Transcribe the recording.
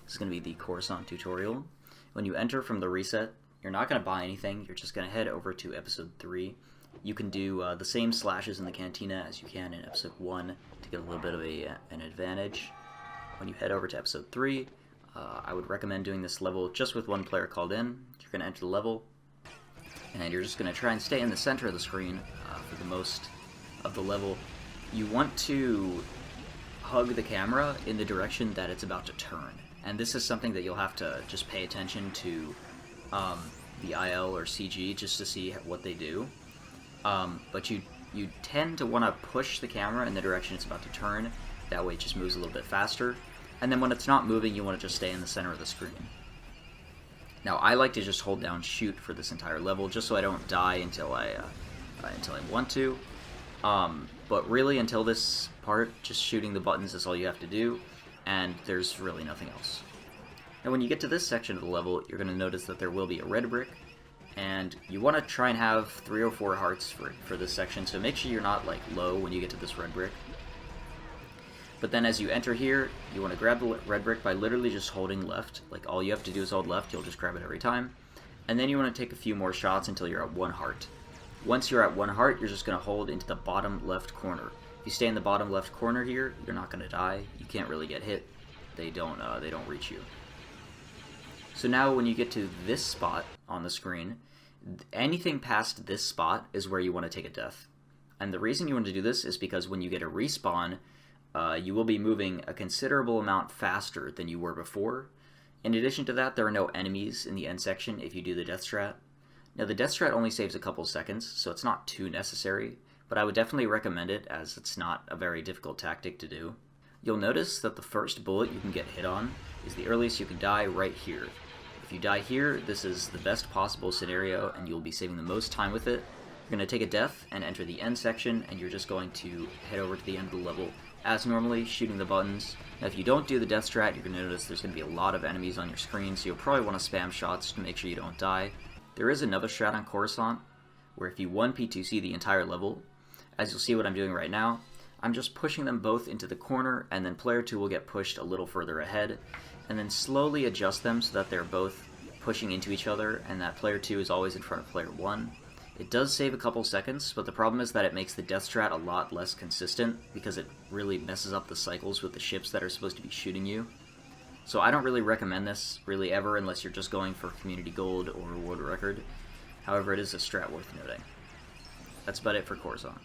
This is going to be the Coruscant tutorial. When you enter from the reset, you're not going to buy anything, you're just going to head over to episode 3. You can do the same slashes in the cantina as you can in episode 1 to get a little bit of an advantage. When you head over to episode 3, I would recommend doing this level just with one player called in. You're going to enter the level, and you're just going to try and stay in the center of the screen for the most of the level. You want to hug the camera in the direction that it's about to turn, and this is something that you'll have to just pay attention to the IL or CG just to see what they do. But you tend to want to push the camera in the direction it's about to turn. That way it just moves a little bit faster. And then when it's not moving, you want to just stay in the center of the screen. Now I like to just hold down shoot for this entire level just so I don't die until I want to. But really until this part, just shooting the buttons is all you have to do, and there's really nothing else. Now when you get to this section of the level, you're going to notice that there will be a red brick, and you want to try and have 3 or 4 hearts for this section, so make sure you're not like low when you get to this red brick. But then as you enter here, you want to grab the red brick by literally just holding left. Like all you have to do is hold left, you'll just grab it every time. And then you want to take a few more shots until you're at 1 heart. Once you're at 1 heart, you're just going to hold into the bottom left corner. If you stay in the bottom left corner here, you're not going to die. You can't really get hit. They don't reach you. So now when you get to this spot on the screen, anything past this spot is where you want to take a death. And the reason you want to do this is because when you get a respawn, you will be moving a considerable amount faster than you were before. In addition to that, there are no enemies in the end section if you do the death strat. Now the death strat only saves a couple seconds, so it's not too necessary, but I would definitely recommend it as it's not a very difficult tactic to do. You'll notice that the first bullet you can get hit on is the earliest you can die right here. If you die here, this is the best possible scenario and you'll be saving the most time with it. You're going to take a death and enter the end section, and you're just going to head over to the end of the level as normally, shooting the buttons. Now if you don't do the death strat, you're going to notice there's going to be a lot of enemies on your screen, so you'll probably want to spam shots to make sure you don't die. There is another strat on Coruscant, where if you 1P2C the entire level, as you'll see what I'm doing right now, I'm just pushing them both into the corner, and then player 2 will get pushed a little further ahead, and then slowly adjust them so that they're both pushing into each other, and that player 2 is always in front of player 1. It does save a couple seconds, but the problem is that it makes the death strat a lot less consistent, because it really messes up the cycles with the ships that are supposed to be shooting you. So I don't really recommend this, really ever, unless you're just going for community gold or world record. However, it is a strat worth noting. That's about it for Coruscant.